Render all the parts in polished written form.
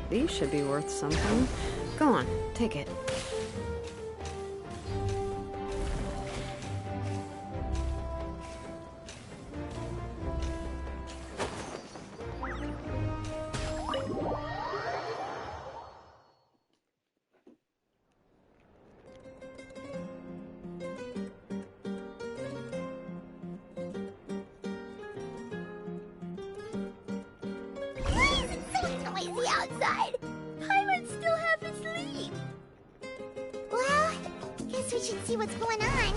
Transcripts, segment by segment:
These should be worth something. Go on, take it. Outside. Pirates still half asleep. Well, guess we should see what's going on.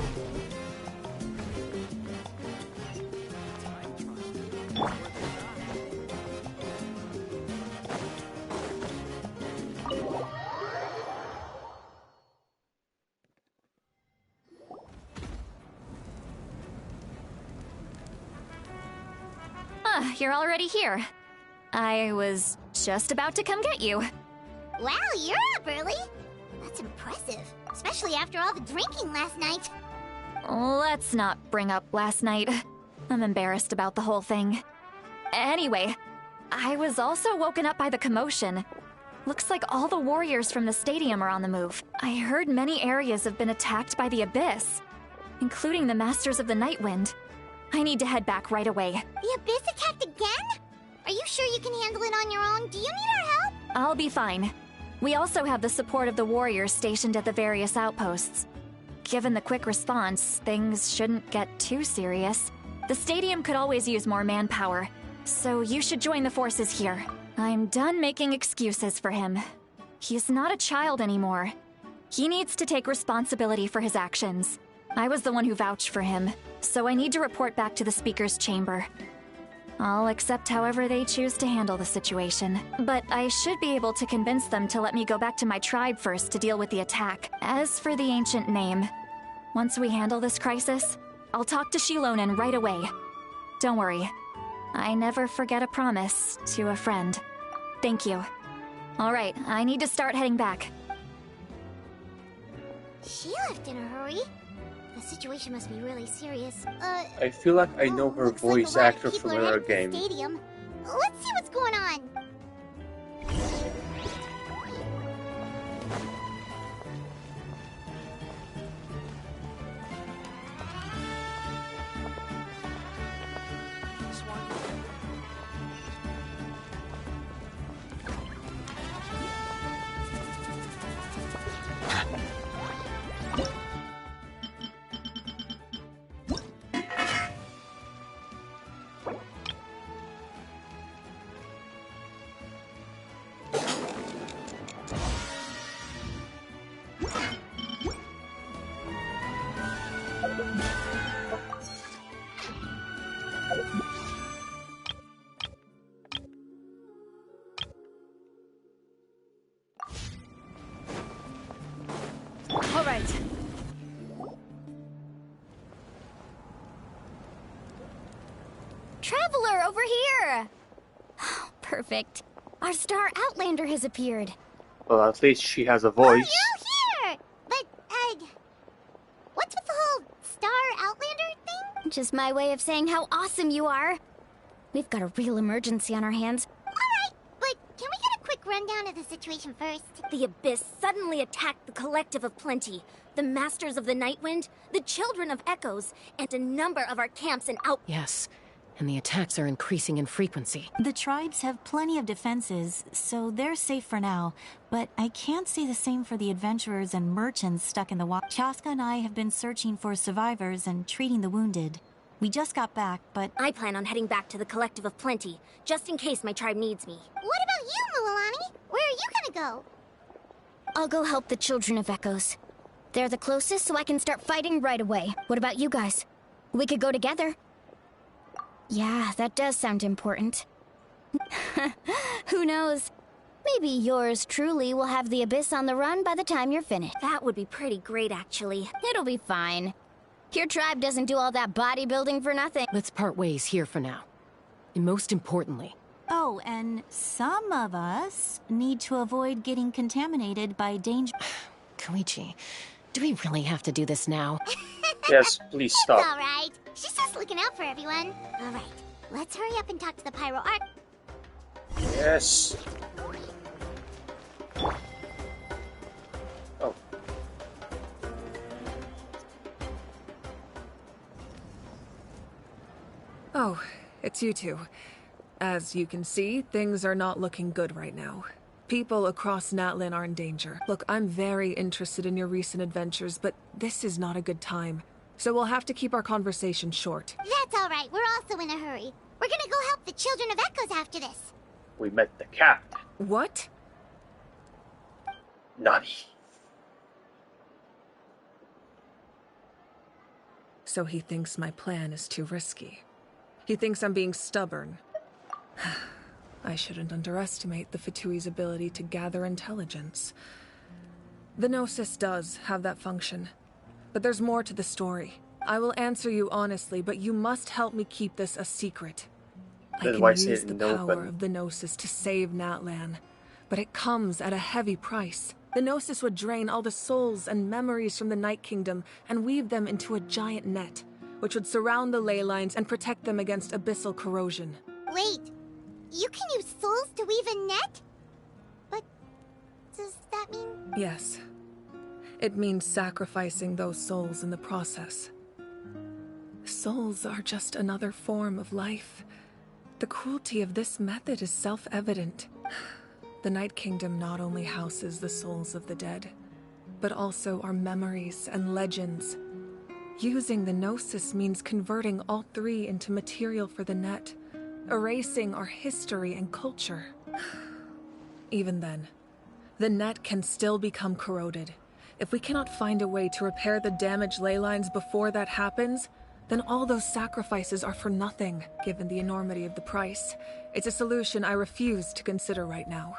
You're already here. I was just about to come get you. Wow, you're up early. That's impressive, especially after all the drinking last night. Let's not bring up last night. I'm embarrassed about the whole thing. Anyway, I was also woken up by the commotion. Looks like all the warriors from the stadium are on the move. I heard many areas have been attacked by the Abyss, including the Masters of the Nightwind. I need to head back right away. The Abyss attacked again? Are you sure you can handle it on your own? Do you need our help? I'll be fine. We also have the support of the warriors stationed at the various outposts. Given the quick response, things shouldn't get too serious. The stadium could always use more manpower, so you should join the forces here. I'm done making excuses for him. He's not a child anymore. He needs to take responsibility for his actions. I was the one who vouched for him, so I need to report back to the Speaker's Chamber. I'll accept however they choose to handle the situation. But I should be able to convince them to let me go back to my tribe first to deal with the attack. As for the ancient name, once we handle this crisis, I'll talk to Shilonen right away. Don't worry. I never forget a promise to a friend. Thank you. Alright, I need to start heading back. She left in a hurry. The situation must be really serious. I feel like I know her looks like voice a lot of actor people from are another headed to game. the stadium. Let's see what's going on. All right. Traveler, over here! Perfect. Our star Outlander has appeared. Well, at least she has a Oh, voice. you here! But, what's with the whole Star Outlander thing? Just my way of saying how awesome you are. We've got a real emergency on our hands. Alright, but can we get a quick rundown of the situation first? The Abyss suddenly attacked the Collective of Plenty, the Masters of the Nightwind, the Children of Echoes, and a number of our camps and out... Yes, and the attacks are increasing in frequency. The tribes have plenty of defenses, so they're safe for now. But I can't say the same for the adventurers and merchants stuck in the water. Chaska and I have been searching for survivors and treating the wounded. We just got back, but... I plan on heading back to the Collective of Plenty, just in case my tribe needs me. What about you, Mualani? Where are you gonna go? I'll go help the Children of Echoes. They're the closest, so I can start fighting right away. What about you guys? We could go together. Yeah, that does sound important. Who knows? Maybe yours truly will have the Abyss on the run by the time you're finished. That would be pretty great, actually. It'll be fine. Your tribe doesn't do all that bodybuilding for nothing. Let's part ways here for now. And most importantly... Oh, and some of us need to avoid getting contaminated by danger... Koichi, do we really have to do this now? Yes, please It's stop. alright. She's just looking out for everyone. Alright, let's hurry up and talk to the Pyro Arc. Yes. it's you two. As you can see, things are not looking good right now. People across Natlan are in danger. Look, I'm very interested in your recent adventures, but this is not a good time. So we'll have to keep our conversation short. That's all right. We're also in a hurry. We're gonna go help the Children of Echoes after this. We met the captain. What? Nani. So he thinks my plan is too risky. He thinks I'm being stubborn. I shouldn't underestimate the Fatui's ability to gather intelligence. The Gnosis does have that function. But there's more to the story. I will answer you honestly, but you must help me keep this a secret. I Then can why say use it the in power open? of the Gnosis to save Natlan, but it comes at a heavy price. The Gnosis would drain all the souls and memories from the Night Kingdom and weave them into a giant net, which would surround the ley lines and protect them against abyssal corrosion. Wait, you can use souls to weave a net? But does that mean... Yes. It means sacrificing those souls in the process. Souls are just another form of life. The cruelty of this method is self-evident. The Night Kingdom not only houses the souls of the dead, but also our memories and legends. Using the Gnosis means converting all three into material for the net, erasing our history and culture. Even then, the net can still become corroded. If we cannot find a way to repair the damaged ley lines before that happens, then all those sacrifices are for nothing, given the enormity of the price. It's a solution I refuse to consider right now.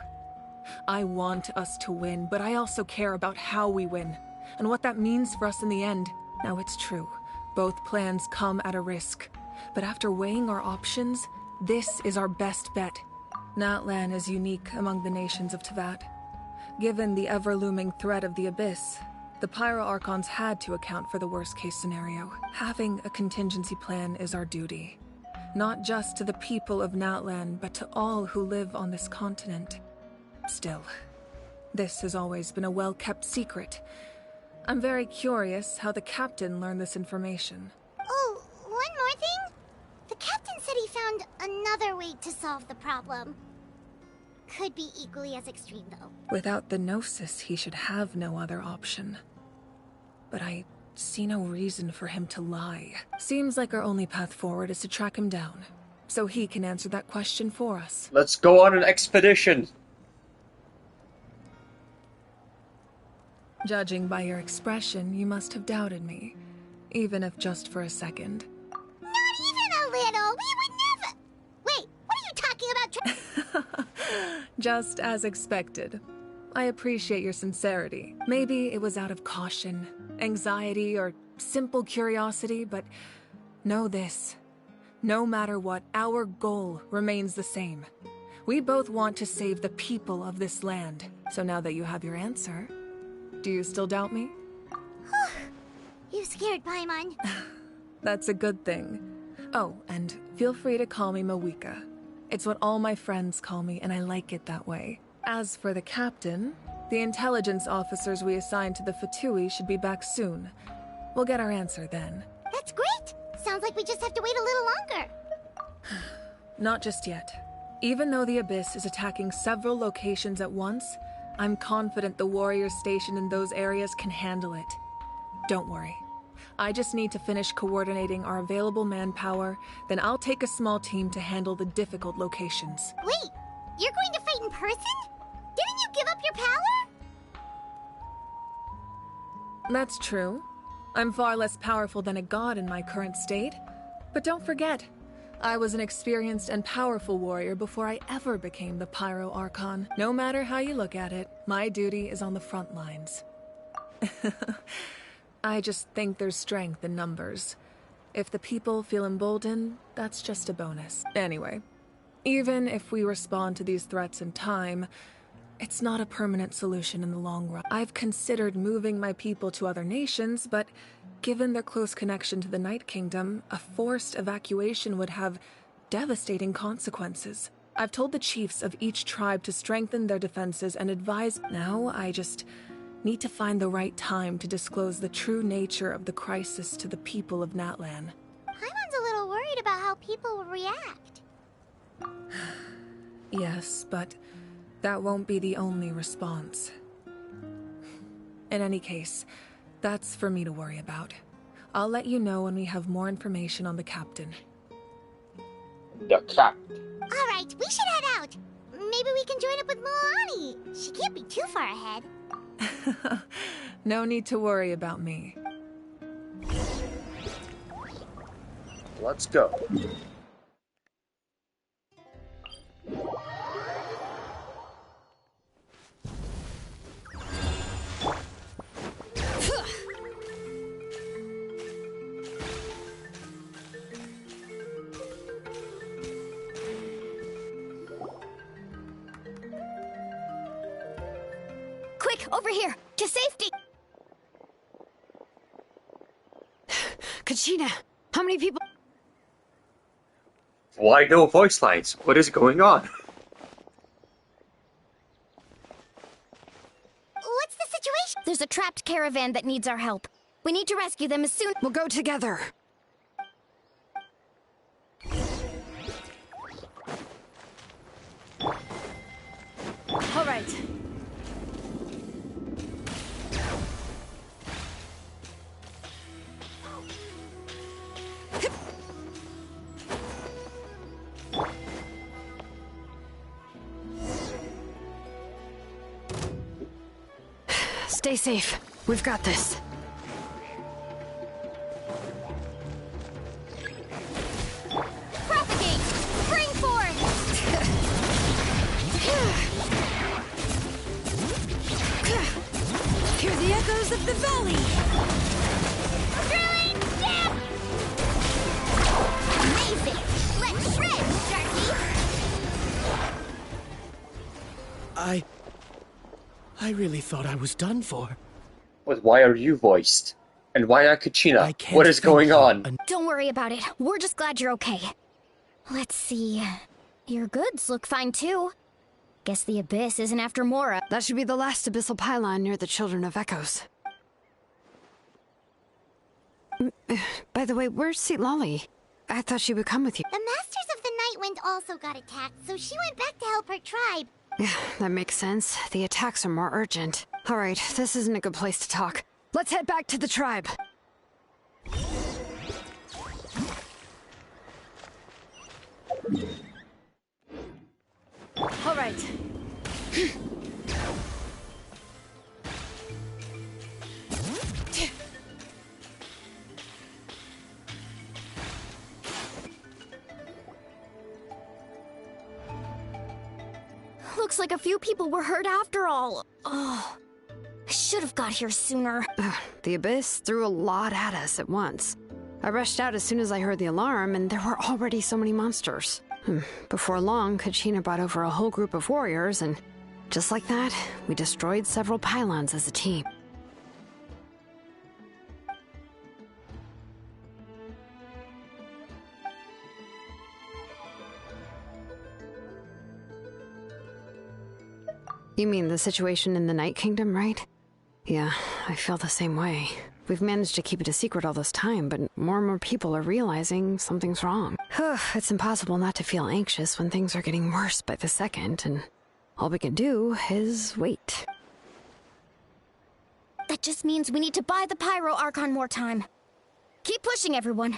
I want us to win, but I also care about how we win, and what that means for us in the end. Now, it's true, both plans come at a risk, but after weighing our options, this is our best bet. Natlan is unique among the nations of Teyvat. Given the ever-looming threat of the Abyss, the Pyro Archons had to account for the worst-case scenario. Having a contingency plan is our duty. Not just to the people of Natlan, but to all who live on this continent. Still, this has always been a well-kept secret. I'm very curious how the captain learned this information. Oh, one more thing? The captain said he found another way to solve the problem. Could be equally as extreme, though. Without the Gnosis, he should have no other option. But I see no reason for him to lie. Seems like our only path forward is to track him down, so he can answer that question for us. Let's go on an expedition. Judging by your expression, you must have doubted me, even if just for a second. Not even a little! We would never... Wait, what are you talking about? Just as expected. I appreciate your sincerity. Maybe it was out of caution, anxiety, or simple curiosity, but know this. No matter what, our goal remains the same. We both want to save the people of this land. So now that you have your answer, do you still doubt me? You scared Paimon. That's a good thing. Oh, and feel free to call me Mawika. It's what all my friends call me, and I like it that way. As for the captain, the intelligence officers we assigned to the Fatui should be back soon. We'll get our answer then. That's great! Sounds like we just have to wait a little longer. Not just yet. Even though the Abyss is attacking several locations at once, I'm confident the warriors stationed in those areas can handle it. Don't worry. I just need to finish coordinating our available manpower, then I'll take a small team to handle the difficult locations. Wait, you're going to fight in person? Didn't you give up your power? That's true. I'm far less powerful than a god in my current state. But don't forget, I was an experienced and powerful warrior before I ever became the Pyro Archon. No matter how you look at it, my duty is on the front lines. I just think there's strength in numbers. If the people feel emboldened, that's just a bonus. Anyway, even if we respond to these threats in time, it's not a permanent solution in the long run. I've considered moving my people to other nations, but given their close connection to the Night Kingdom, a forced evacuation would have devastating consequences. I've told the chiefs of each tribe to strengthen their defenses and advise. Now I just need to find the right time to disclose the true nature of the crisis to the people of Natlan. Paimon's a little worried about how people will react. Yes, but that won't be the only response. In any case, that's for me to worry about. I'll let you know when we have more information on the captain. The captain. Alright, we should head out. Maybe we can join up with Milani. She can't be too far ahead. No need to worry about me. Let's go. Quick, over here! To safety! Kachina, how many people? Why no voice lines? What is going on? What's the situation? There's a trapped caravan that needs our help. We need to rescue them as soon. We'll go together. All right. Stay safe. We've got this. Propagate! Spring forth! Hear the echoes of the valley! Drilling dip! Amazing! Let's shred, Darky! I really thought I was done for. But why are you voiced? And why not I Kachina? can't What is thank going you on? Don't worry about it. We're just glad you're okay. Let's see. Your goods look fine too. Guess the Abyss isn't after Mora. That should be the last abyssal pylon near the Children of Echoes. By the way, where's Lolly? I thought she would come with you. The Masters of the Nightwind also got attacked, so she went back to help her tribe. Yeah, that makes sense. The attacks are more urgent. All right, this isn't a good place to talk. Let's head back to the tribe. All right. Looks like a few people were hurt after all. Oh, I should have got here sooner. The Abyss threw a lot at us at once. I rushed out as soon as I heard the alarm, and there were already so many monsters. Before long, Kachina brought over a whole group of warriors, and just like that, we destroyed several pylons as a team. You mean the situation in the Night Kingdom, right? Yeah, I feel the same way. We've managed to keep it a secret all this time, but more and more people are realizing something's wrong. It's impossible not to feel anxious when things are getting worse by the second, and all we can do is wait. That just means we need to buy the Pyro Archon more time. Keep pushing, everyone.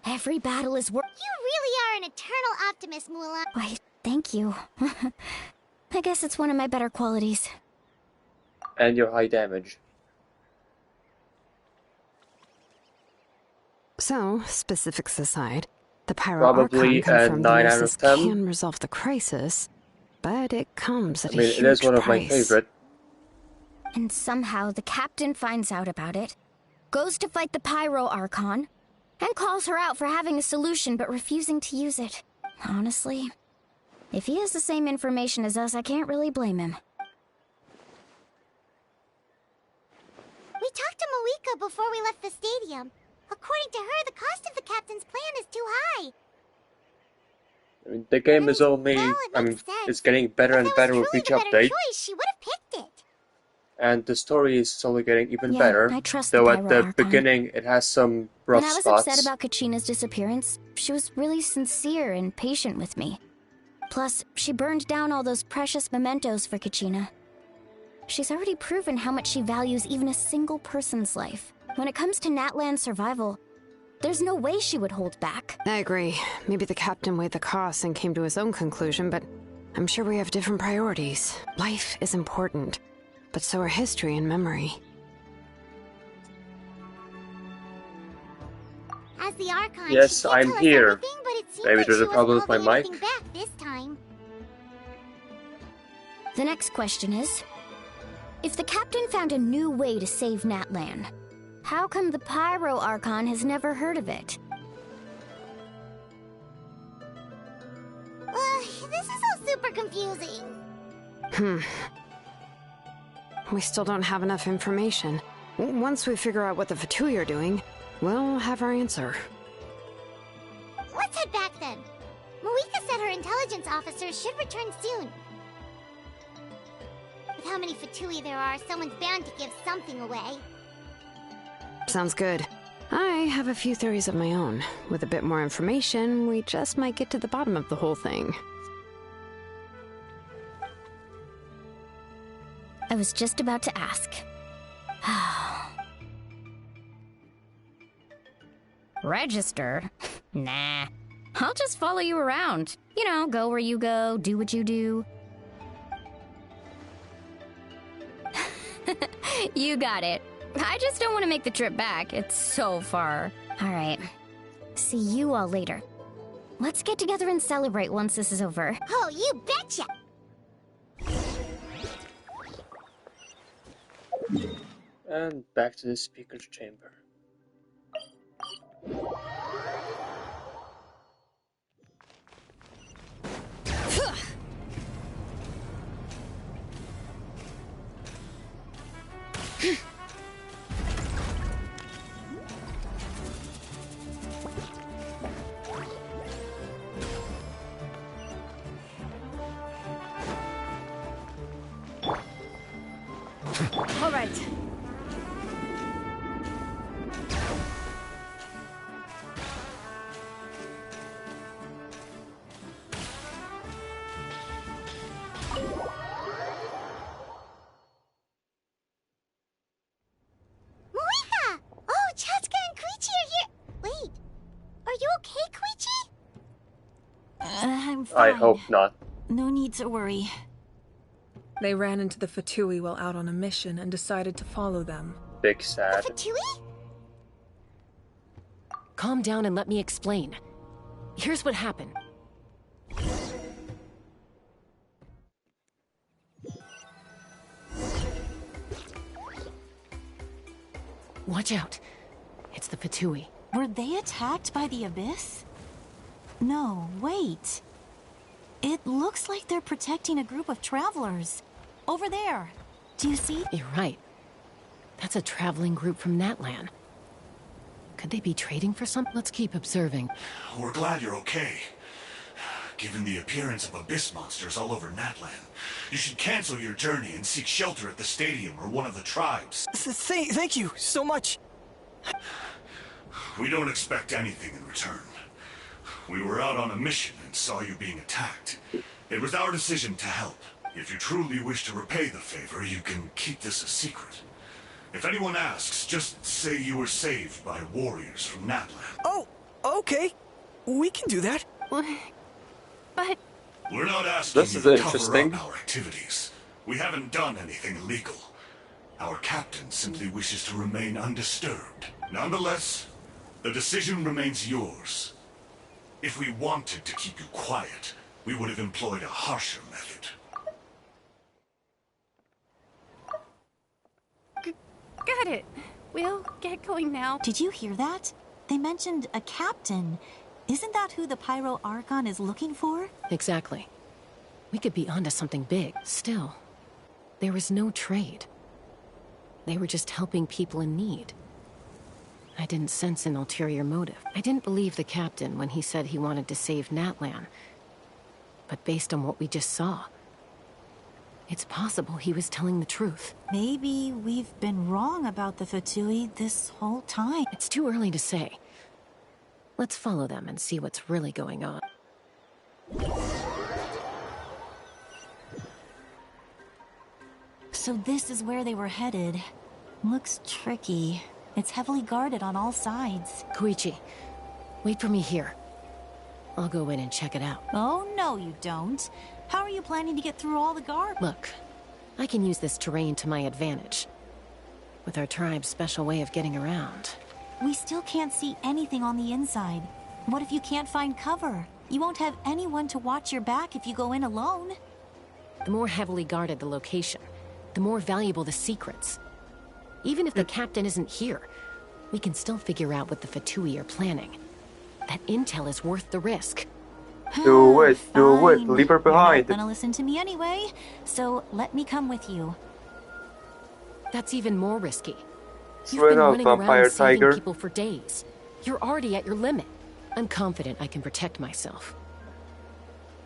Every battle is worth. You really are an eternal optimist, Mulan. Why, thank you. I guess it's one of my better qualities. And your high damage. So, specifics aside, the Pyro Probably Archon confirmed the 9 out of Nemesis 10. can resolve the crisis, but it comes at I mean, a huge it is one of my price. favorite. And somehow the captain finds out about it, goes to fight the Pyro Archon, and calls her out for having a solution but refusing to use it. Honestly, if he has the same information as us, I can't really blame him. We talked to Moika before we left the stadium. According to her, the cost of the captain's plan is too high. I mean, the game is only, Well, it I mean, makes sense. it's getting better If and that was better with truly each the better update. choice, she would have picked it. And the story is slowly getting even Yeah, better. I trust though the at the Pyro Archon. beginning it has some rough When I was spots. upset about Kachina's disappearance, she was really sincere and patient with me. Plus, she burned down all those precious mementos for Kachina. She's already proven how much she values even a single person's life. When it comes to Natlan's survival, there's no way she would hold back. I agree. Maybe the captain weighed the costs and came to his own conclusion, but I'm sure we have different priorities. Life is important, but so are history and memory. As the Archon, Yes, she did I'm tell us here. everything, but it seemed Maybe like there's she a problem wasn't with my holding mic. anything back this time. The next question is, if the captain found a new way to save Natlan, how come the Pyro Archon has never heard of it? This is all super confusing. We still don't have enough information. Once we figure out what the Fatui are doing, we'll have our answer. Let's head back then. Marika said her intelligence officers should return soon. With how many Fatui there are, someone's bound to give something away. Sounds good. I have a few theories of my own. With a bit more information, we just might get to the bottom of the whole thing. I was just about to ask. Register? Nah. I'll just follow you around. You know, go where you go, do what you do. You got it. I just don't want to make the trip back. It's so far. All right. See you all later. Let's get together and celebrate once this is over. Oh, you betcha! And back to the speaker's chamber. All right. Marika! Oh, Chatka and Koichi are here! Wait, are you okay, Koichi? I'm fine. I hope not. No need to worry. They ran into the Fatui while out on a mission and decided to follow them. Big sad. Fatui? Calm down and let me explain. Here's what happened. Watch out. It's the Fatui. Were they attacked by the Abyss? No, wait. It looks like they're protecting a group of travelers. Over there. Do you see? You're right. That's a traveling group from Natlan. Could they be trading for something? Let's keep observing. We're glad you're okay. Given the appearance of abyss monsters all over Natlan, you should cancel your journey and seek shelter at the stadium or one of the tribes. Thank you so much. We don't expect anything in return. We were out on a mission and saw you being attacked. It was our decision to help. If you truly wish to repay the favor, you can keep this a secret. If anyone asks, just say you were saved by warriors from Natlan. Oh, okay. We can do that. But... We're not asking This you is to interesting. cover up our activities. We haven't done anything illegal. Our captain simply wishes to remain undisturbed. Nonetheless, the decision remains yours. If we wanted to keep you quiet, we would have employed a harsher method. Got it. We'll get going now. Did you hear that? They mentioned a captain. Isn't that who the Pyro Archon is looking for? Exactly. We could be onto something big. Still, there was no trade. They were just helping people in need. I didn't sense an ulterior motive. I didn't believe the captain when he said he wanted to save Natlan. But based on what we just saw, It's possible he was telling the truth. Maybe we've been wrong about the Fatui this whole time. It's too early to say. Let's follow them and see what's really going on. So this is where they were headed. Looks tricky. It's heavily guarded on all sides. Koichi, wait for me here. I'll go in and check it out. Oh, no you don't. How are you planning to get through all the guard? Look, I can use this terrain to my advantage. With our tribe's special way of getting around. We still can't see anything on the inside. What if you can't find cover? You won't have anyone to watch your back if you go in alone. The more heavily guarded the location, the more valuable the secrets. Even if the captain isn't here, we can still figure out what the Fatui are planning. That intel is worth the risk. Do it, leave her behind. You're not gonna listen to me anyway, so let me come with you. That's even more risky. You've Straight been up, running around vampire saving tiger. people for days. You're already at your limit. I'm confident I can protect myself.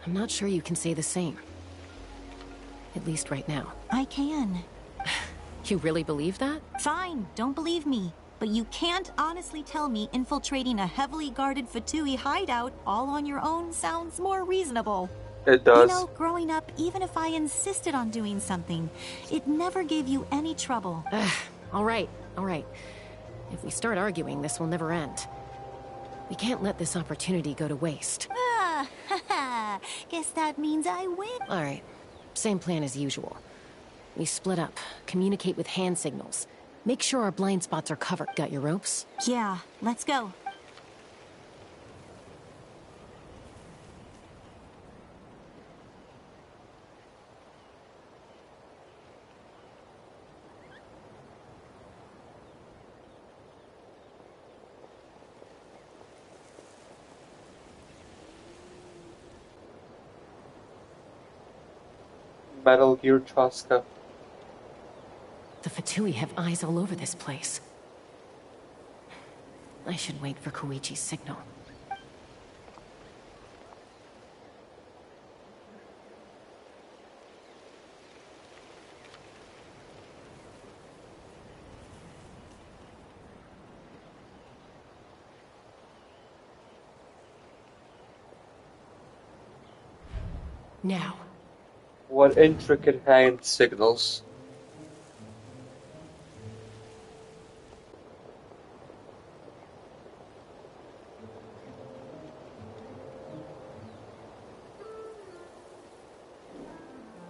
I'm not sure you can say the same. At least right now. I can. You really believe that? Fine, don't believe me. But you can't honestly tell me infiltrating a heavily guarded Fatui hideout all on your own sounds more reasonable. It does. You know, growing up, even if I insisted on doing something, it never gave you any trouble. All right. If we start arguing, this will never end. We can't let this opportunity go to waste. Guess that means I win. All right. Same plan as usual. We split up, communicate with hand signals. Make sure our blind spots are covered. Got your ropes? Yeah, let's go. Metal Gear Chaska. The Fatui have eyes all over this place. I should wait for Koichi's signal. Now. What intricate hand signals.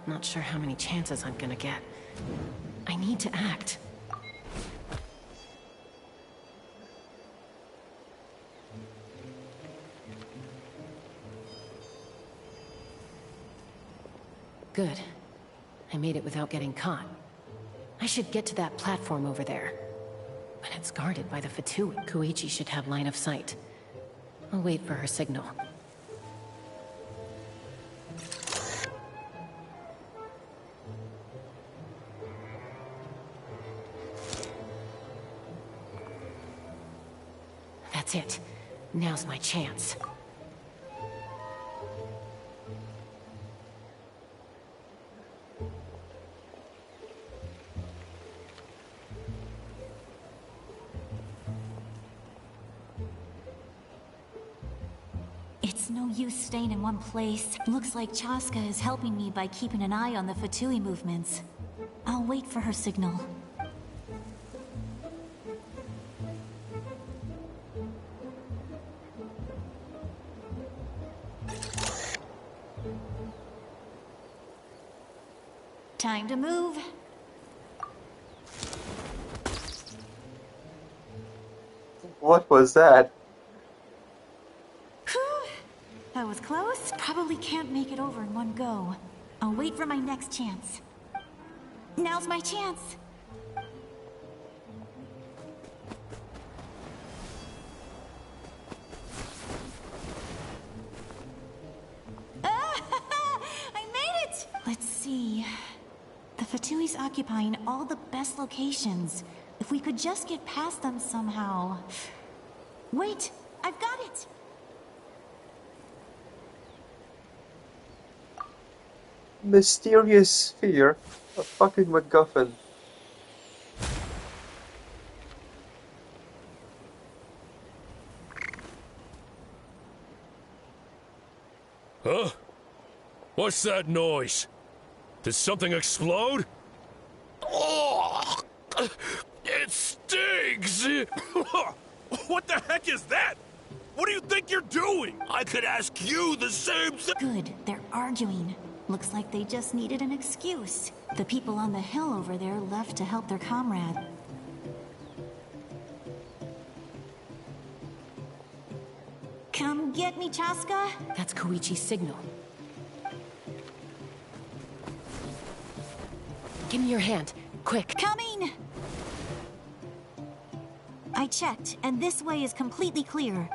Not sure how many chances I'm gonna get. I need to act. Good. I made it without getting caught. I should get to that platform over there. But it's guarded by the Fatui. Koichi should have line of sight. I'll wait for her signal. That's it. Now's my chance. It's no use staying in one place. Looks like Chaska is helping me by keeping an eye on the Fatui movements. I'll wait for her signal. Time to move. What was that? That was close. Probably can't make it over in one go. I'll wait for my next chance. Now's my chance. I made it! Let's see. The Fatui's occupying all the best locations. If we could just get past them somehow. Wait! I've got it! Mysterious sphere? A fucking MacGuffin. Huh? What's that noise? Did something explode? Oh! It stings! What the heck is that? What do you think you're doing? I could ask you the same thing. Good, they're arguing. Looks like they just needed an excuse. The people on the hill over there left to help their comrade. Come get me, Chaska. That's Koichi's signal. Give me your hand, quick. Coming! I checked, and this way is completely clear.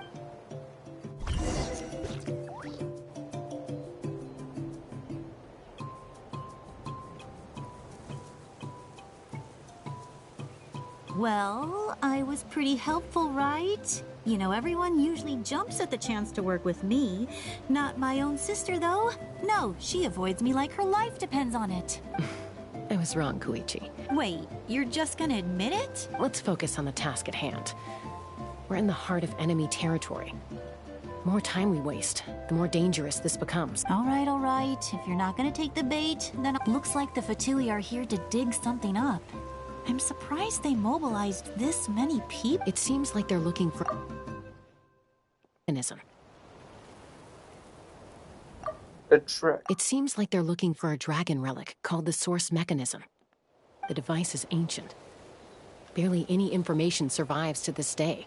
Well, I was pretty helpful, right? You know, everyone usually jumps at the chance to work with me. Not my own sister, though. No, she avoids me like her life depends on it. I was wrong, Koichi. Wait, you're just gonna admit it? Let's focus on the task at hand. We're in the heart of enemy territory. The more time we waste, the more dangerous this becomes. All right. If you're not gonna take the bait, then it looks like the Fatui are here to dig something up. I'm surprised they mobilized this many people. It seems like they're looking for mechanism. It seems like they're looking for a dragon relic called the Source Mechanism. The device is ancient. Barely any information survives to this day.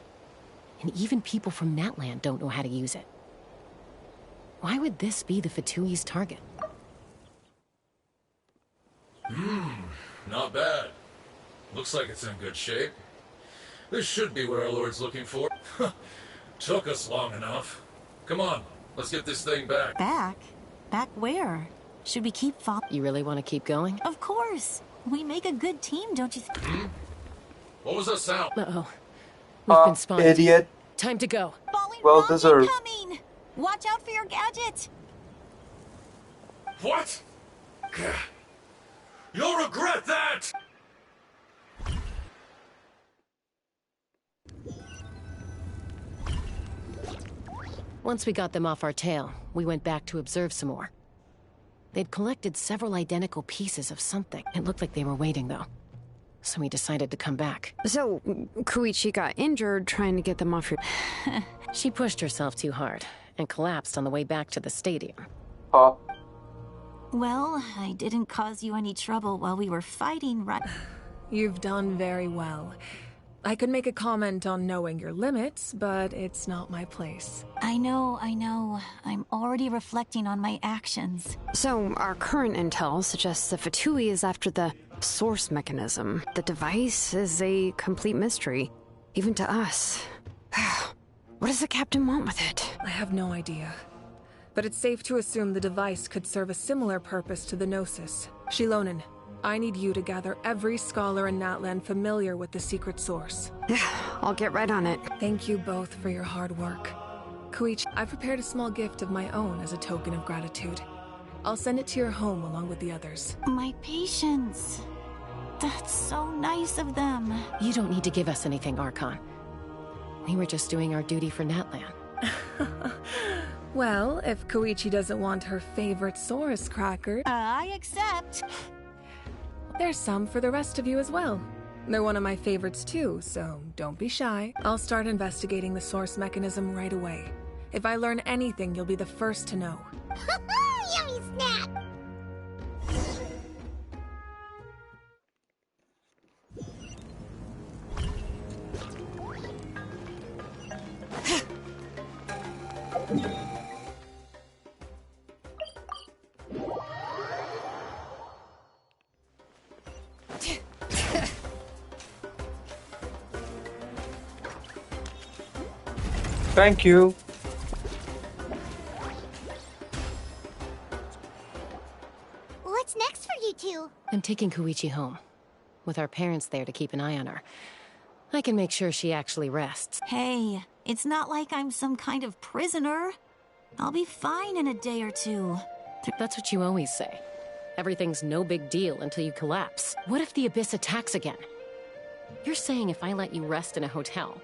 And even people from Natland don't know how to use it. Why would this be the Fatui's target? Not bad. Looks like it's in good shape. This should be what our Lord's looking for. Took us long enough. Come on, let's get this thing back. Back? Back where? Should we keep following? You really want to keep going? Of course! We make a good team, don't you think? What was that sound? Uh-oh. We've been spotted. Idiot. Time to go. Well deserved. Coming! Watch out for your gadget! What? You'll regret that! Once we got them off our tail, we went back to observe some more. They'd collected several identical pieces of something. It looked like they were waiting, though. So we decided to come back. So, Koichi got injured trying to get them off your... She pushed herself too hard and collapsed on the way back to the stadium. Huh? Well, I didn't cause you any trouble while we were fighting, right? You've done very well. I could make a comment on knowing your limits, but it's not my place. I know. I'm already reflecting on my actions. So, our current intel suggests the Fatui is after the source mechanism. The device is a complete mystery, even to us. What does the captain want with it? I have no idea. But it's safe to assume the device could serve a similar purpose to the Gnosis. Shilonen, I need you to gather every scholar in Natland familiar with the secret source. Yeah, I'll get right on it. Thank you both for your hard work. Koichi, I've prepared a small gift of my own as a token of gratitude. I'll send it to your home along with the others. My patience. That's so nice of them. You don't need to give us anything, Archon. We were just doing our duty for Natland. Well, if Koichi doesn't want her favorite Saurus cracker... I accept. There's some for the rest of you as well. They're one of my favorites too, so don't be shy. I'll start investigating the source mechanism right away. If I learn anything, you'll be the first to know. Yummy snack! Thank you. What's next for you two? I'm taking Koichi home, with our parents there to keep an eye on her. I can make sure she actually rests. Hey, it's not like I'm some kind of prisoner. I'll be fine in a day or two. That's what you always say. Everything's no big deal until you collapse. What if the Abyss attacks again? You're saying if I let you rest in a hotel,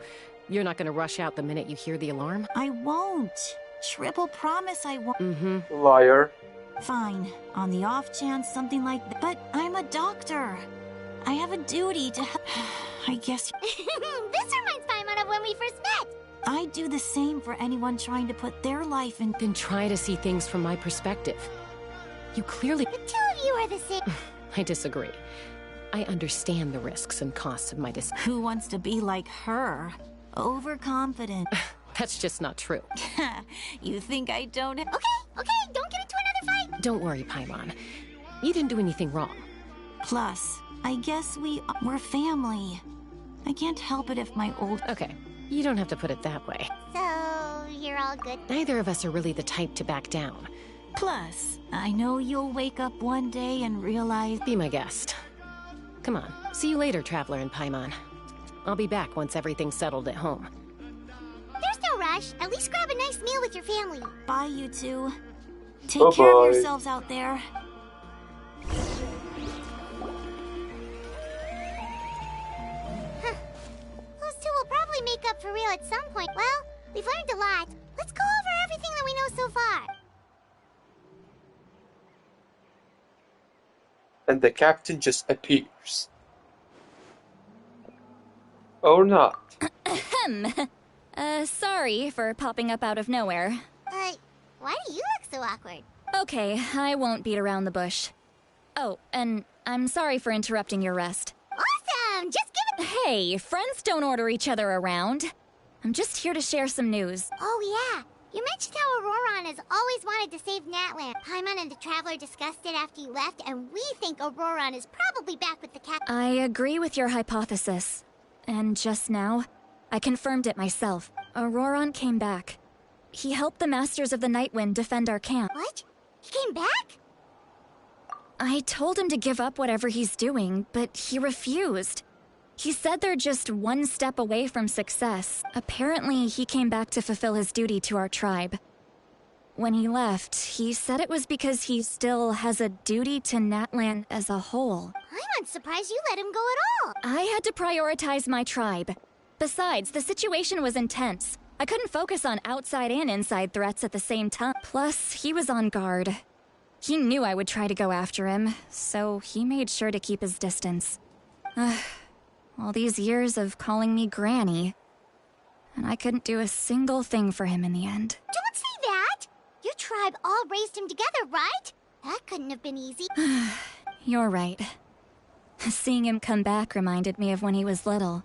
you're not gonna rush out the minute you hear the alarm? I won't. Triple promise I won't. Mm-hmm. Liar. Fine. On the off chance something like that. But I'm a doctor. I have a duty to I guess... This reminds Paimon of when we first met. I'd do the same for anyone trying to put their life in... Then try to see things from my perspective. You clearly... The two of you are the same. I disagree. I understand the risks and costs of my decision. Who wants to be like her? Overconfident. That's just not true. You think I don't... Okay, don't get into another fight. Don't worry, Paimon. You didn't do anything wrong. Plus, I guess we're family. I can't help it if my old... Okay, you don't have to put it that way. So, you're all good? Neither of us are really the type to back down. Plus, I know you'll wake up one day and realize... Be my guest. Come on, see you later, Traveler and Paimon. I'll be back once everything's settled at home. There's no rush. At least grab a nice meal with your family. Bye, you two. Take care of yourselves out there. Those two will probably make up for real at some point. Well, we've learned a lot. Let's go over everything that we know so far. And the captain just appears. Or not. Sorry for popping up out of nowhere. Why do you look so awkward? Okay, I won't beat around the bush. Oh, and I'm sorry for interrupting your rest. Awesome! Just give it... Hey, friends don't order each other around. I'm just here to share some news. Oh, yeah. You mentioned how Auroron has always wanted to save Natlan. Paimon and the Traveler discussed it after you left, and we think Auroron is probably back with the captain. I agree with your hypothesis. And just now, I confirmed it myself. Auroron came back. He helped the Masters of the Nightwind defend our camp. What? He came back? I told him to give up whatever he's doing, but he refused. He said they're just one step away from success. Apparently, he came back to fulfill his duty to our tribe. When he left, he said it was because he still has a duty to Natlan as a whole. I'm unsurprised you let him go at all. I had to prioritize my tribe. Besides, the situation was intense. I couldn't focus on outside and inside threats at the same time. Plus, he was on guard. He knew I would try to go after him, so he made sure to keep his distance. All these years of calling me Granny. And I couldn't do a single thing for him in the end. Don't say that! Your tribe all raised him together, right? That couldn't have been easy. You're right. Seeing him come back reminded me of when he was little.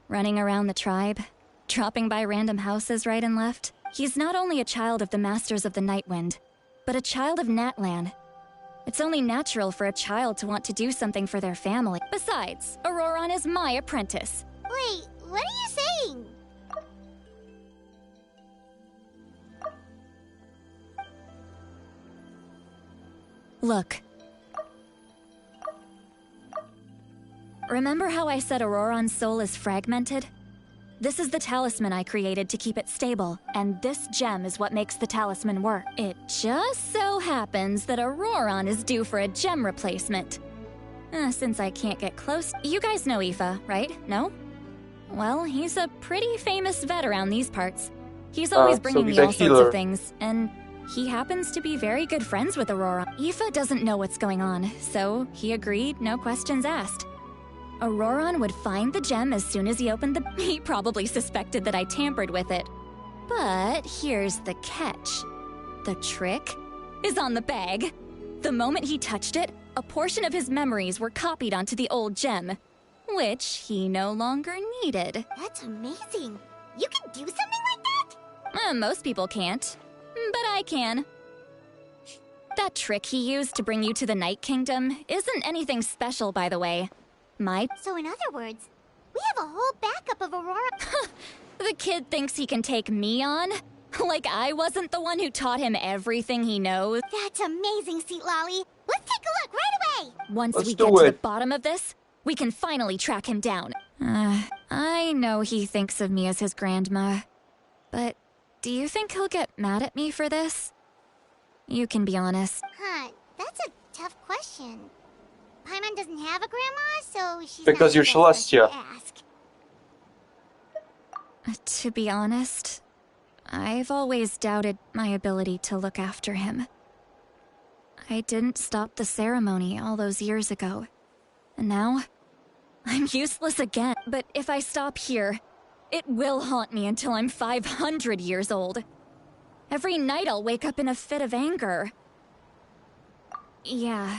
Running around the tribe, dropping by random houses right and left. He's not only a child of the Masters of the Nightwind, but a child of Natlan. It's only natural for a child to want to do something for their family. Besides, Auroron is my apprentice. Wait, what are you saying? Look. Remember how I said Auroron's soul is fragmented? This is the talisman I created to keep it stable, and this gem is what makes the talisman work. It just so happens that Auroron is due for a gem replacement. Since I can't get close... You guys know Aoife, right? No? Well, he's a pretty famous vet around these parts. He's always bringing me all sorts of things, and he happens to be very good friends with Auroron. Aoife doesn't know what's going on, so he agreed, no questions asked. Auroron would find the gem as soon as he opened the... He probably suspected that I tampered with it. But here's the catch. The trick is on the bag. The moment he touched it, a portion of his memories were copied onto the old gem, which he no longer needed. That's amazing. You can do something like that? Most people can't, but I can. That trick he used to bring you to the Night Kingdom isn't anything special, by the way. So in other words, we have a whole backup of Aurora. The kid thinks he can take me on? Like I wasn't the one who taught him everything he knows? That's amazing, Seat Lolly. Let's take a look right away. Once we get to the bottom of this, we can finally track him down. I know he thinks of me as his grandma, but do you think he'll get mad at me for this? You can be honest. Huh, that's a tough question. Paimon doesn't have a grandma, so she's Because not you're the best person Celestia. to ask. To be honest, I've always doubted my ability to look after him. I didn't stop the ceremony all those years ago, and now I'm useless again. But if I stop here, it will haunt me until I'm 500 years old. Every night I'll wake up in a fit of anger. Yeah,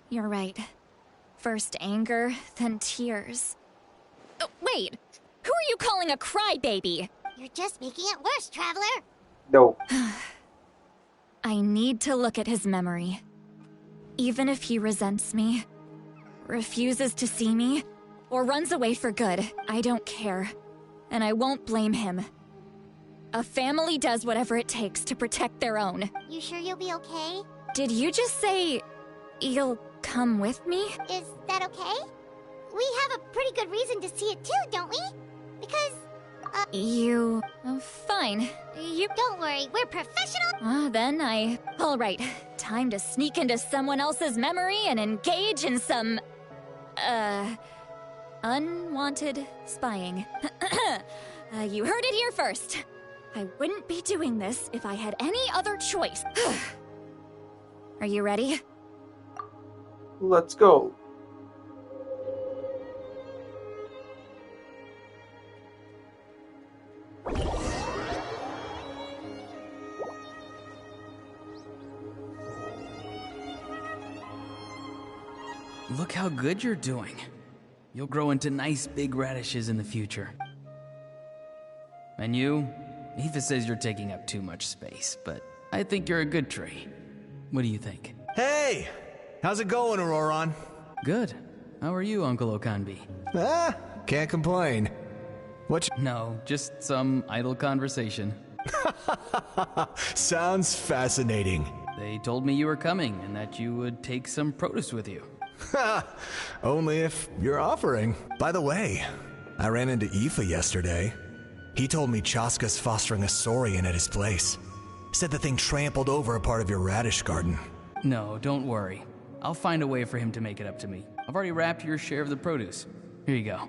you're right. First anger, then tears. Oh, wait! Who are you calling a crybaby? You're just making it worse, Traveler. No. I need to look at his memory. Even if he resents me, refuses to see me, or runs away for good, I don't care. And I won't blame him. A family does whatever it takes to protect their own. You sure you'll be okay? Did you just say you'll come with me? Is that okay? We have a pretty good reason to see it too, don't we? Because, You... fine. You... Don't worry, we're professional! Then Alright, time to sneak into someone else's memory and engage in some... unwanted spying. You heard it here first. I wouldn't be doing this if I had any other choice. Are you ready? Let's go. Look how good you're doing. You'll grow into nice big radishes in the future. And you? Aoife says you're taking up too much space, but I think you're a good tree. What do you think? Hey! How's it going, Auroron? Good. How are you, Uncle Okanbi? Can't complain. No, just some idle conversation. Sounds fascinating. They told me you were coming and that you would take some produce with you. Only if you're offering. By the way, I ran into Aoife yesterday. He told me Chaska's fostering a saurian at his place. Said the thing trampled over a part of your radish garden. No, don't worry. I'll find a way for him to make it up to me. I've already wrapped your share of the produce. Here you go.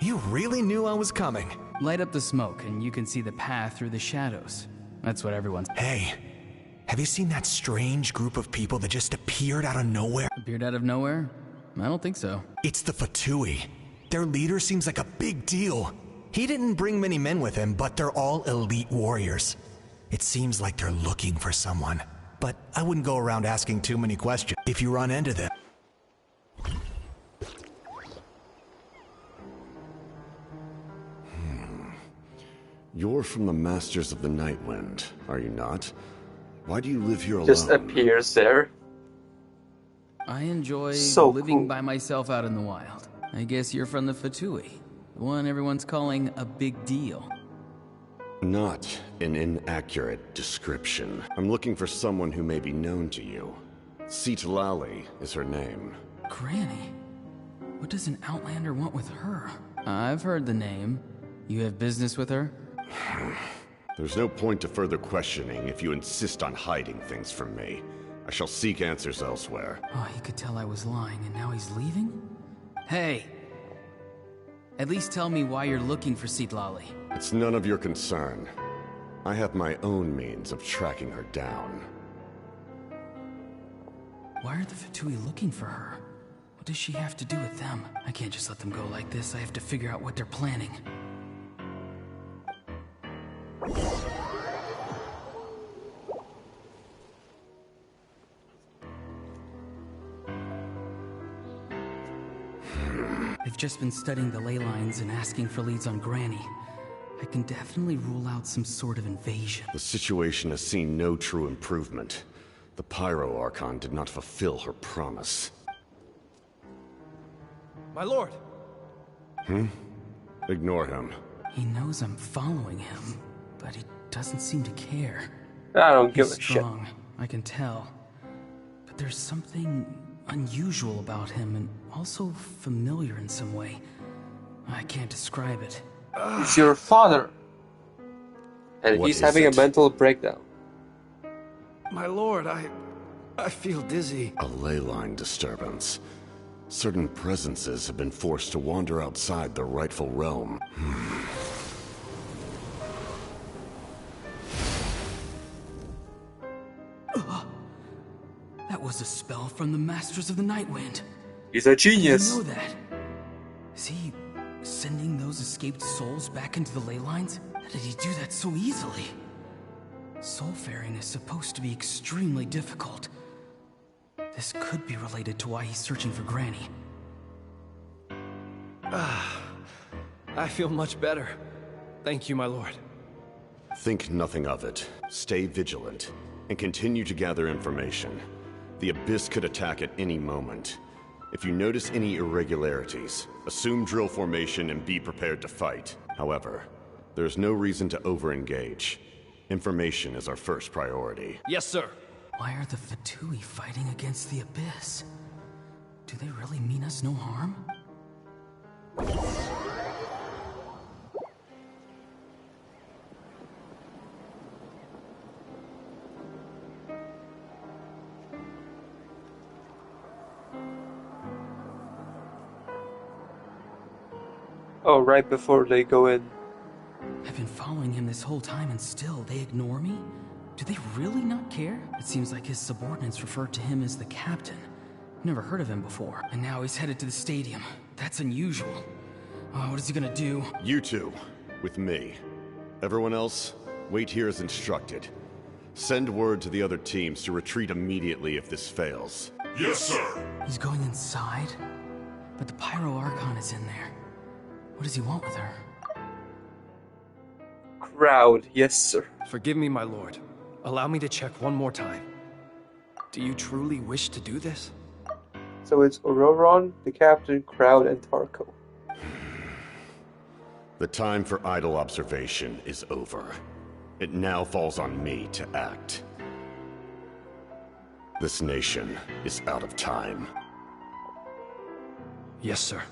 You really knew I was coming. Light up the smoke and you can see the path through the shadows. That's what everyone's... Hey, have you seen that strange group of people that just appeared out of nowhere? Appeared out of nowhere? I don't think so. It's the Fatui. Their leader seems like a big deal. He didn't bring many men with him, but they're all elite warriors. It seems like they're looking for someone. But I wouldn't go around asking too many questions if you run into them. You're from the Masters of the Nightwind, are you not? Why do you live here alone? Just appears there. I enjoy cool. living by myself out in the wild. I guess you're from the Fatui, the one everyone's calling a big deal. Not an inaccurate description. I'm looking for someone who may be known to you. Citlali is her name. Granny? What does an Outlander want with her? I've heard the name. You have business with her? There's no point to further questioning if you insist on hiding things from me. I shall seek answers elsewhere. Oh, he could tell I was lying and now he's leaving? Hey! At least tell me why you're looking for Citlali. It's none of your concern. I have my own means of tracking her down. Why are the Fatui looking for her? What does she have to do with them? I can't just let them go like this. I have to figure out what they're planning. I've just been studying the ley lines and asking for leads on Granny. I can definitely rule out some sort of invasion. The situation has seen no true improvement. The Pyro Archon did not fulfill her promise. My lord! Ignore him. He knows I'm following him, but he doesn't seem to care. I don't give He's a shit. strong, I can tell. But there's something unusual about him and also familiar in some way. I can't describe it. It's your father. And What he's is having it? a mental breakdown. My lord, I feel dizzy. A ley line disturbance. Certain presences have been forced to wander outside their rightful realm. That was a spell from the Masters of the Nightwind. He's a genius. You know that. Is he sending those escaped souls back into the ley lines? How did he do that so easily? Soulfaring is supposed to be extremely difficult. This could be related to why he's searching for Granny. I feel much better. Thank you, my lord. Think nothing of it. Stay vigilant, and continue to gather information. The Abyss could attack at any moment. If you notice any irregularities, assume drill formation and be prepared to fight. However, there's no reason to over-engage. Information is our first priority. Yes, sir. Why are the Fatui fighting against the Abyss? Do they really mean us no harm? Oh, right before they go in. I've been following him this whole time and still they ignore me? Do they really not care? It seems like his subordinates referred to him as the captain. Never heard of him before. And now he's headed to the stadium. That's unusual. Oh, what is he gonna do? You two, with me. Everyone else, wait here as instructed. Send word to the other teams to retreat immediately if this fails. Yes, sir. He's going inside? But the Pyro Archon is in there. What does he want with her? Crowd, yes, sir. Forgive me, my lord. Allow me to check one more time. Do you truly wish to do this? So it's Auroron, the captain, Crowd, and Tarko. The time for idle observation is over. It now falls on me to act. This nation is out of time. Yes, sir.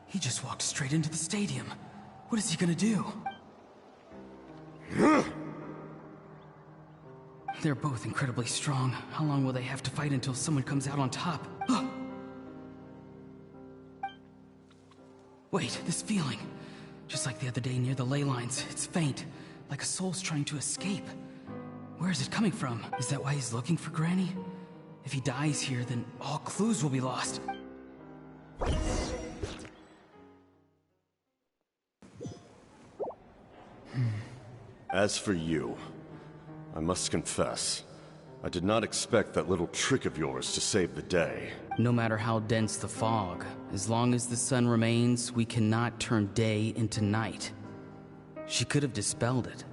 He just walked straight into the stadium. What is he gonna do? They're both incredibly strong. How long will they have to fight until someone comes out on top? Wait, this feeling. Just like the other day near the ley lines, it's faint, like a soul's trying to escape. Where is it coming from? Is that why he's looking for Granny? If he dies here, then all clues will be lost. As for you, I must confess, I did not expect that little trick of yours to save the day. No matter how dense the fog, as long as the sun remains, we cannot turn day into night. She could have dispelled it.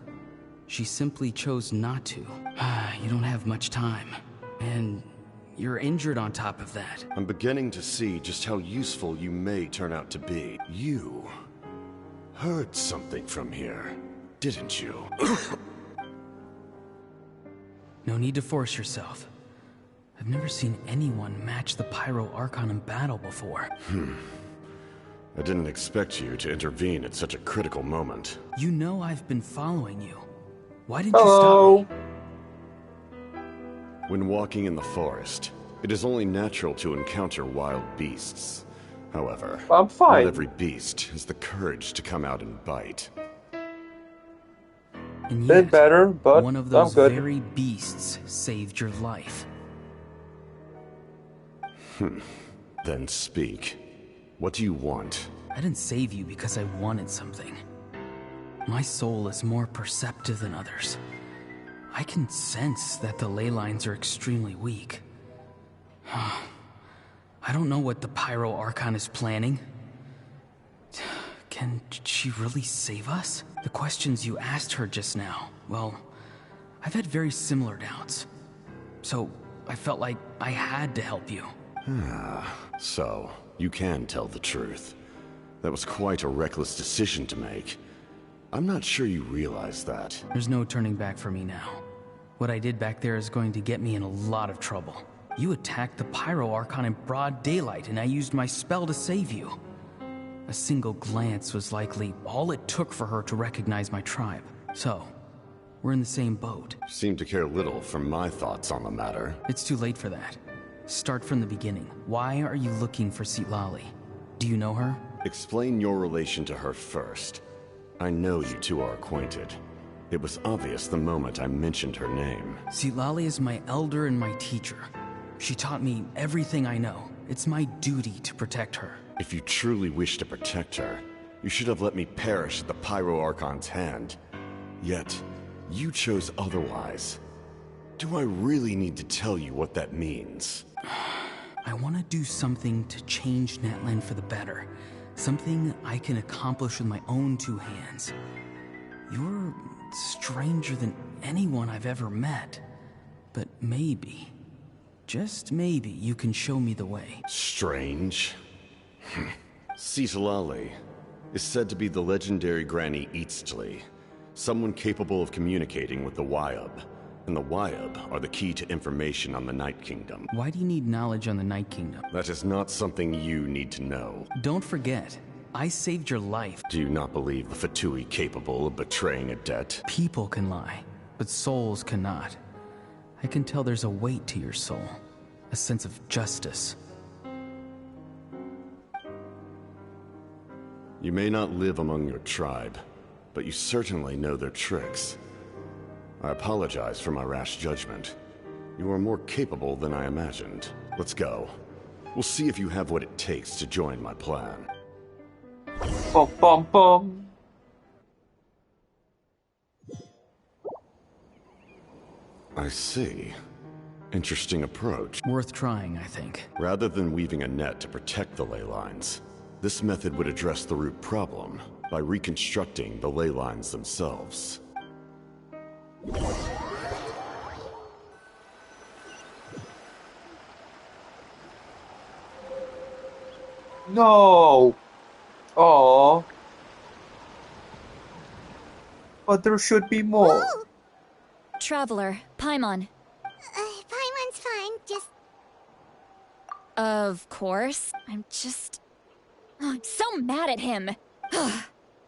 She simply chose not to. You don't have much time. And you're injured on top of that. I'm beginning to see just how useful you may turn out to be. You heard something from here, didn't you? No need to force yourself. I've never seen anyone match the Pyro Archon in battle before. I didn't expect you to intervene at such a critical moment. You know I've been following you. Why didn't you stop me? When walking in the forest, it is only natural to encounter wild beasts. However, I'm fine. Not every beast has the courage to come out and bite. And Bit yet, better, but one of I'm those good. very beasts saved your life. Then speak. What do you want? I didn't save you because I wanted something. My soul is more perceptive than others. I can sense that the ley lines are extremely weak. I don't know what the Pyro Archon is planning. Can she really save us? The questions you asked her just now, well, I've had very similar doubts. So, I felt like I had to help you. So, you can tell the truth. That was quite a reckless decision to make. I'm not sure you realize that. There's no turning back for me now. What I did back there is going to get me in a lot of trouble. You attacked the Pyro Archon in broad daylight, and I used my spell to save you. A single glance was likely all it took for her to recognize my tribe. So, We're in the same boat. Seem to care little for my thoughts on the matter. It's too late for that. Start from the beginning. Why are you looking for Citlali? Do you know her? Explain your relation to her first. I know you two are acquainted. It was obvious the moment I mentioned her name. Citlali is my elder and my teacher. She taught me everything I know. It's my duty to protect her. If you truly wish to protect her, you should have let me perish at the Pyro Archon's hand. Yet, you chose otherwise. Do I really need to tell you what that means? I want to do something to change Natlan for the better. Something I can accomplish with my own two hands. You're stranger than anyone I've ever met. But maybe, just maybe, you can show me the way. Strange? Citlali is said to be the legendary Granny Eastly, someone capable of communicating with the Wyub. And the Wyub are the key to information on the Night Kingdom. Why do you need knowledge on the Night Kingdom? That is not something you need to know. Don't forget, I saved your life. Do you not believe the Fatui capable of betraying a debt? People can lie, but souls cannot. I can tell there's a weight to your soul, a sense of justice. You may not live among your tribe, but you certainly know their tricks. I apologize for my rash judgment. You are more capable than I imagined. Let's go. We'll see if you have what it takes to join my plan. Bum bum bum. I see. Interesting approach. Worth trying, I think. Rather than weaving a net to protect the ley lines, this method would address the root problem by reconstructing the ley lines themselves. No! Oh. But there should be more. Whoa. Traveler, Paimon. Paimon's fine, just... Of course. I'm so mad at him.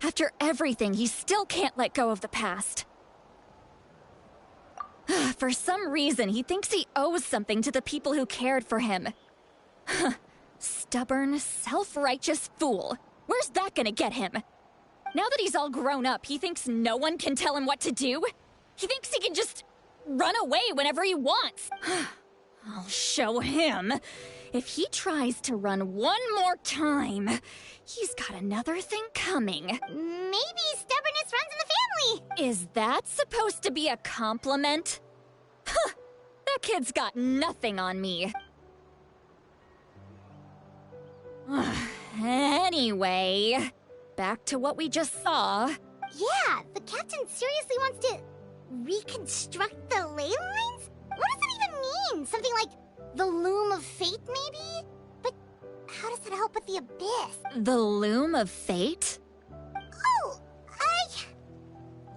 After everything, he still can't let go of the past. For some reason, he thinks he owes something to the people who cared for him. Stubborn, self-righteous fool. Where's that gonna get him? Now that he's all grown up, he thinks no one can tell him what to do? He thinks he can just run away whenever he wants. I'll show him. If he tries to run one more time, he's got another thing coming. Maybe stubbornness runs in the family. Is that supposed to be a compliment? That kid's got nothing on me. Anyway, back to what we just saw. Yeah, the captain seriously wants to reconstruct the ley lines? What does that even mean? Something like the loom of fate, maybe? But how does that help with the abyss? The loom of fate? Oh,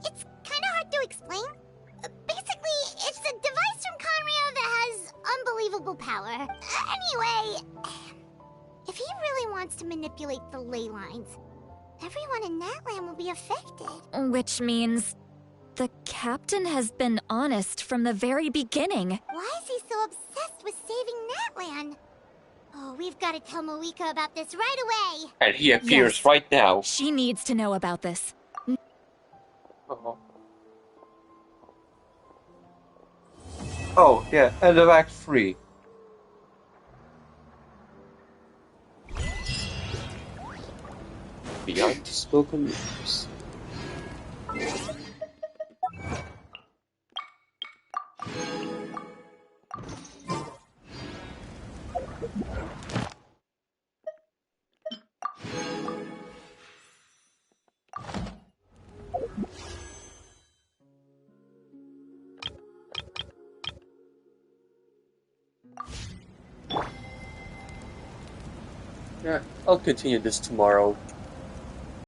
it's kind of hard to explain. Basically, it's a device from Conrio that has unbelievable power. Anyway, if he really wants to manipulate the ley lines, everyone in Natlan will be affected. Which means the captain has been honest from the very beginning. Why is he so obsessed with saving Natlan? Oh, we've got to tell Moeka about this right away. And he appears Yes. right now. She needs to know about this. Uh-oh. Oh, yeah, end of Act 3. Beyond the spoken words. Yeah, I'll continue this tomorrow.